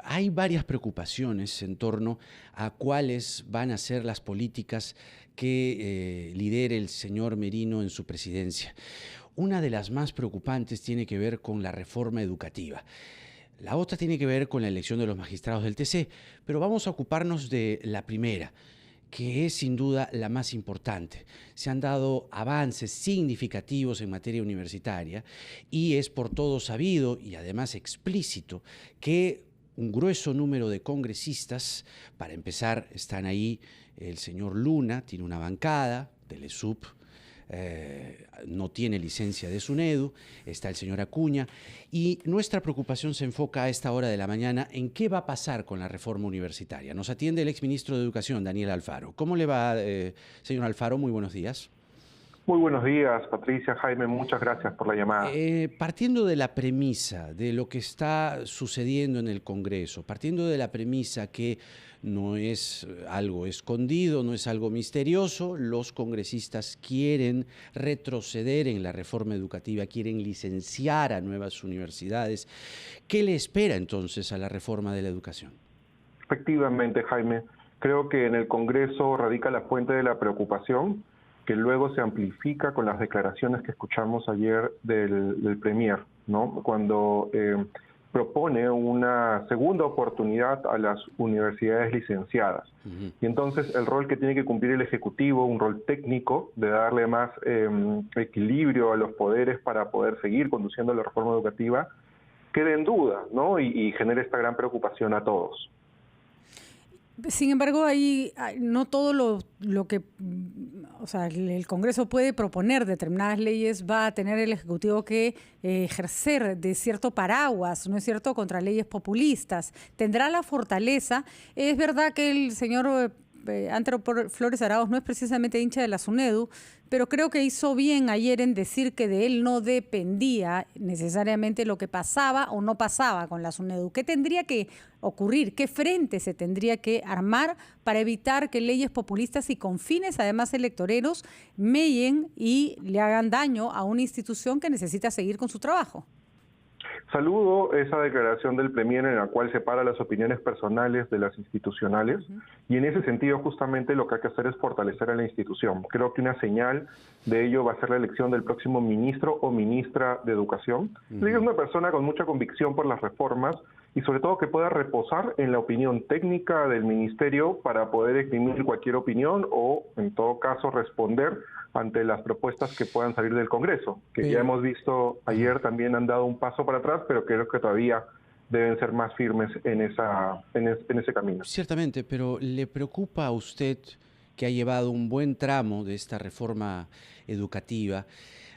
Hay varias preocupaciones en torno a cuáles van a ser las políticas que lidere el señor Merino en su presidencia. Una de las más preocupantes tiene que ver con la reforma educativa. La otra tiene que ver con la elección de los magistrados del TC, pero vamos a ocuparnos de la primera, que es sin duda la más importante. Se han dado avances significativos en materia universitaria y es por todos sabido y además explícito que un grueso número de congresistas, para empezar, están ahí el señor Luna, tiene una bancada, Telesup, no tiene licencia de SUNEDU, está el señor Acuña, y nuestra preocupación se enfoca a esta hora de la mañana en qué va a pasar con la reforma universitaria. Nos atiende el exministro de Educación, Daniel Alfaro. ¿Cómo le va, señor Alfaro? Muy buenos días. Muy buenos días, Patricia, Jaime, muchas gracias por la llamada. Partiendo de la premisa de lo que está sucediendo en el Congreso, partiendo de la premisa que no es algo escondido, no es algo misterioso, los congresistas quieren retroceder en la reforma educativa, quieren licenciar a nuevas universidades. ¿Qué le espera entonces a la reforma de la educación? Efectivamente, Jaime, creo que en el Congreso radica la fuente de la preocupación, que luego se amplifica con las declaraciones que escuchamos ayer del Premier, ¿no? Cuando propone una segunda oportunidad a las universidades licenciadas. Y entonces el rol que tiene que cumplir el Ejecutivo, un rol técnico, de darle más equilibrio a los poderes para poder seguir conduciendo la reforma educativa, queda en duda, ¿no? Y genera esta gran preocupación a todos. Sin embargo, ahí no todo lo que, o sea, el Congreso puede proponer determinadas leyes va a tener el Ejecutivo que ejercer de cierto paraguas, ¿no es cierto?, contra leyes populistas. Tendrá la fortaleza. Es verdad que el señor Antero Flores Arauz no es precisamente hincha de la SUNEDU, pero creo que hizo bien ayer en decir que de él no dependía necesariamente lo que pasaba o no pasaba con la SUNEDU. ¿Qué tendría que ocurrir? ¿Qué frente se tendría que armar para evitar que leyes populistas y con fines además electoreros mellen y le hagan daño a una institución que necesita seguir con su trabajo? Saludo esa declaración del Premier en la cual separa las opiniones personales de las institucionales, y en ese sentido justamente lo que hay que hacer es fortalecer a la institución. Creo que una señal de ello va a ser la elección del próximo ministro o ministra de Educación. Es una persona con mucha convicción por las reformas y sobre todo que pueda reposar en la opinión técnica del ministerio para poder exprimir cualquier opinión o en todo caso responder ante las propuestas que puedan salir del Congreso, que ya hemos visto ayer también han dado un paso para atrás, pero creo que todavía deben ser más firmes en ese camino. Ciertamente, pero ¿le preocupa a usted, que ha llevado un buen tramo de esta reforma educativa,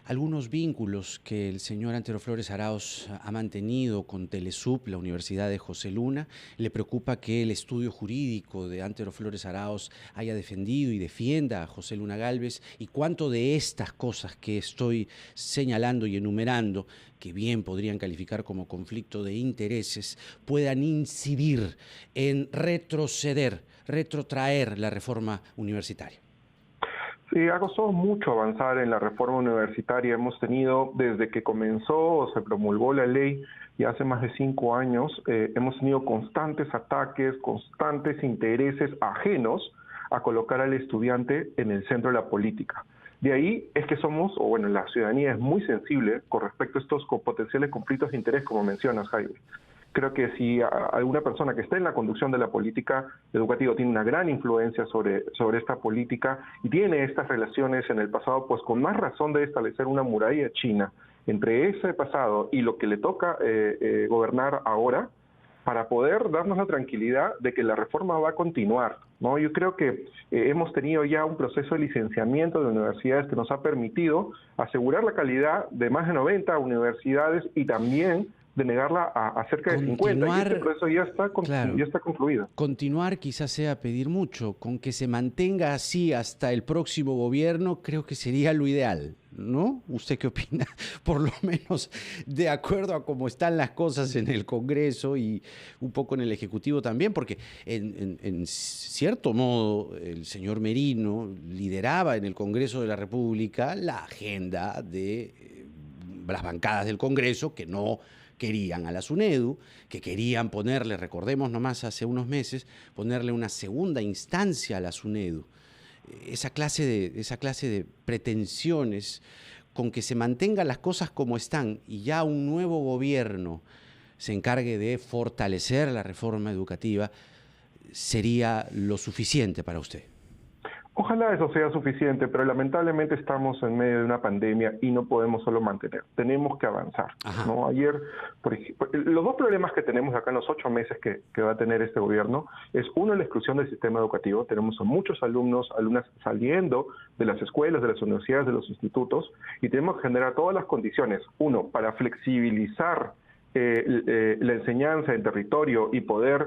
algunos vínculos que el señor Antero Flores Arauz ha mantenido con Telesup, la Universidad de José Luna? ¿Le preocupa que el estudio jurídico de Antero Flores Arauz haya defendido y defienda a José Luna Gálvez? ¿Y cuánto de estas cosas que estoy señalando y enumerando, que bien podrían calificar como conflicto de intereses, puedan incidir en retrotraer la reforma universitaria? Sí, ha costado mucho avanzar en la reforma universitaria. Hemos tenido, desde que comenzó o se promulgó la ley, y hace más de 5 años, hemos tenido constantes ataques, constantes intereses ajenos a colocar al estudiante en el centro de la política. De ahí es que la ciudadanía es muy sensible con respecto a estos potenciales conflictos de interés, como mencionas, Jaime. Creo que si alguna persona que está en la conducción de la política educativa tiene una gran influencia sobre esta política y tiene estas relaciones en el pasado, pues con más razón debe establecer una muralla china entre ese pasado y lo que le toca gobernar ahora, para poder darnos la tranquilidad de que la reforma va a continuar, ¿no? Yo creo que hemos tenido ya un proceso de licenciamiento de universidades que nos ha permitido asegurar la calidad de más de 90 universidades y también de negarla a cerca de 50. Y este proceso ya está concluido. Continuar quizás sea pedir mucho. Con que se mantenga así hasta el próximo gobierno, creo que sería lo ideal, ¿no? ¿Usted qué opina? Por lo menos de acuerdo a cómo están las cosas en el Congreso y un poco en el Ejecutivo también, porque en cierto modo el señor Merino lideraba en el Congreso de la República la agenda de las bancadas del Congreso, que no querían a la SUNEDU, que querían ponerle, recordemos nomás hace unos meses, ponerle una segunda instancia a la SUNEDU. Esa clase de pretensiones con que se mantengan las cosas como están y ya un nuevo gobierno se encargue de fortalecer la reforma educativa, ¿sería lo suficiente para usted? Ojalá eso sea suficiente, pero lamentablemente estamos en medio de una pandemia y no podemos solo mantener, tenemos que avanzar, ¿no? Ayer, por ejemplo, los dos problemas que tenemos acá en los 8 meses que va a tener este gobierno es, uno, la exclusión del sistema educativo. Tenemos a muchos alumnas saliendo de las escuelas, de las universidades, de los institutos, y tenemos que generar todas las condiciones, uno, para flexibilizar la enseñanza en territorio y poder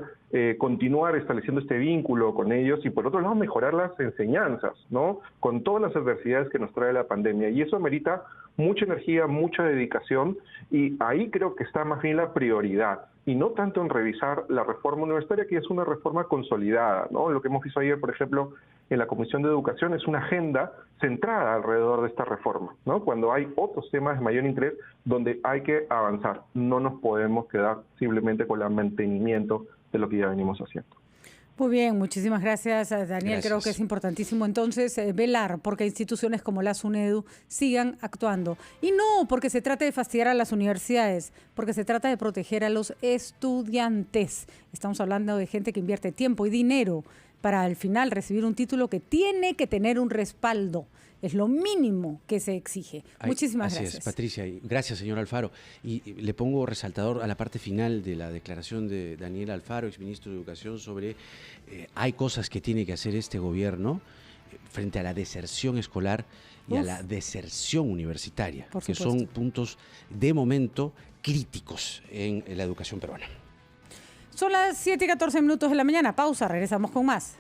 continuar estableciendo este vínculo con ellos, y por otro lado mejorar las enseñanzas, ¿no? Con todas las adversidades que nos trae la pandemia, y eso amerita mucha energía, mucha dedicación, y ahí creo que está más bien la prioridad, y no tanto en revisar la reforma universitaria, que es una reforma consolidada, ¿no? Lo que hemos visto ayer, por ejemplo, en la Comisión de Educación es una agenda centrada alrededor de esta reforma, ¿no? Cuando hay otros temas de mayor interés donde hay que avanzar. No nos podemos quedar simplemente con el mantenimiento de lo que ya venimos haciendo. Muy bien, muchísimas gracias, Daniel. Gracias. Creo que es importantísimo entonces velar porque instituciones como la SUNEDU sigan actuando. Y no porque se trate de fastidiar a las universidades, porque se trata de proteger a los estudiantes. Estamos hablando de gente que invierte tiempo y dinero para al final recibir un título que tiene que tener un respaldo. Es lo mínimo que se exige. Muchísimas gracias. Así es, Patricia. Gracias, señor Alfaro. Y le pongo resaltador a la parte final de la declaración de Daniel Alfaro, exministro de Educación, sobre hay cosas que tiene que hacer este gobierno frente a la deserción escolar y a la deserción universitaria, que son puntos de momento críticos en la educación peruana. Son las 7:14 de la mañana. Pausa, regresamos con más.